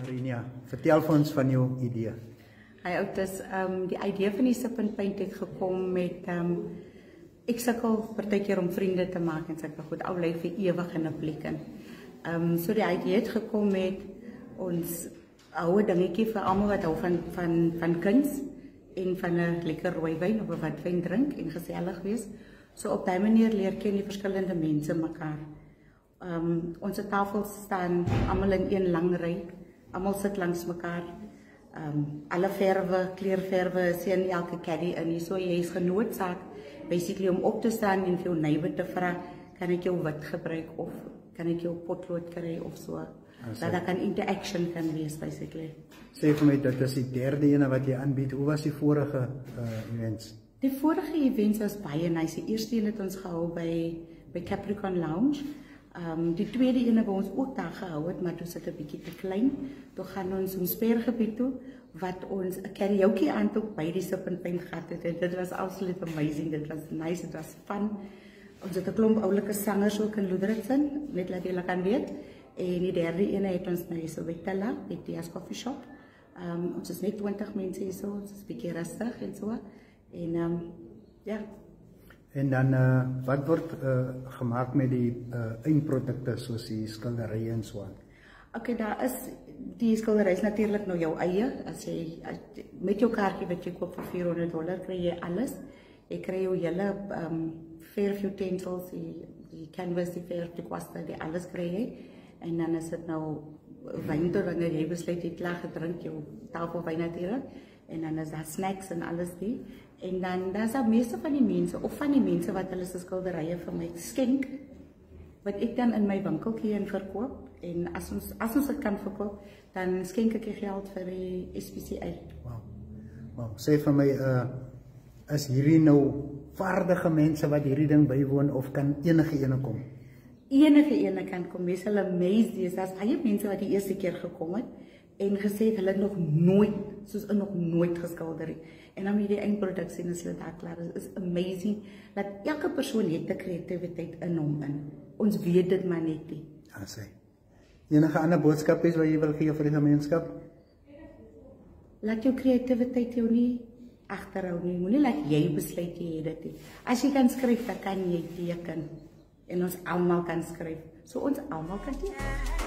Rinia, vertel vir ons van jou idee. Hi Otis, die idee van die Sip and Paint het gekom met ek sukkel partykeer om vriende te maak en sulke goed, ou bly vir ewig in 'n plek in. So die idee het gekom met ons ouwe dingetjie vir almal wat hou van kuns en van 'n lekker rooi wyn of 'n wat wyn drink en gesellig wees. So op daai manier leer ken die verskillende mense mekaar. Onze tafels staan almal in een lang ry. Almal sit langs mekaar. Alle verwe, kleurverwe is in elke caddy in. So jy is genoodsaak basically om op te staan en vir jou neighbor te vra, kan ek jou wit gebruik of kan ek jou potlood kry of so. Dat daar kan interaction kan wees basically. Sê vir my, dit is die derde ene wat jy aanbied. Hoe was die vorige events? Die vorige events was baie nice. Die eerste een het ons gehou by Capricorn Lounge. Die tweede ene waar ons ook daar gehou het, maar toe sit 'n bietjie te klein. Toe gaan ons in Speergebied toe, wat ons 'n karaoke aantoek by die Sip and Paint gehad het. En dit was absoluut amazing, dit was nice, dit was fun. Ons het 'n klomp oulike sangers ook in Loederikson, net laat julle kan weet. En die derde ene het ons by Sobetella, by Dia's Coffee Shop. Ons is net 20 mense hier so, ons is bietjie rustig en so. En ja. En dan, wat word gemaak met die eindprodukte, soos die skilderye en so aan? Okay, daar is, die skilderye is natuurlijk nou jou eie. As jy, met jou kaartjie wat jy koop vir $400, kry jy alles. Jy kry jou hele verf utensils, die canvas, die verf, die kwaste, die alles kry jy. En dan is dit nou wyn tot wanneer jy besluit jy klaar gedrink, jou tafelwyn natuurlijk. En dan is daar snacks en alles die. En dan daar is daar meeste van die mense, of van die mense wat hulle se skilderye vir my skenk, wat ek dan in my winkeltjie in verkoop. En as ons dit kan verkoop, dan skenk ek die geld vir die SPCA. Wow. Sê vir my, is hierdie nou vaardige mense wat hierdie ding bywoon, of kan enige ene kom? Enige ene kan kom, wees hulle amazed is. Daar's baie mense wat die eerste keer gekom het, en gesê het, hulle het nog nooit geskilder het. En dan met die eindproduk sien as hulle daar klaar is amazing, dat elke persoon het 'n kreatiwiteit in hom in. Ons weet dit maar net nie. Ja, sê. Enige ander boodskap is wat jy wil gee vir die gemeenskap? Laat jou kreatiwiteit jou nie agterhou nie. Moenie laat jy besluit jy het dit nie. As jy kan skryf, dan kan jy teken. En ons almal kan skryf. So ons almal kan teken.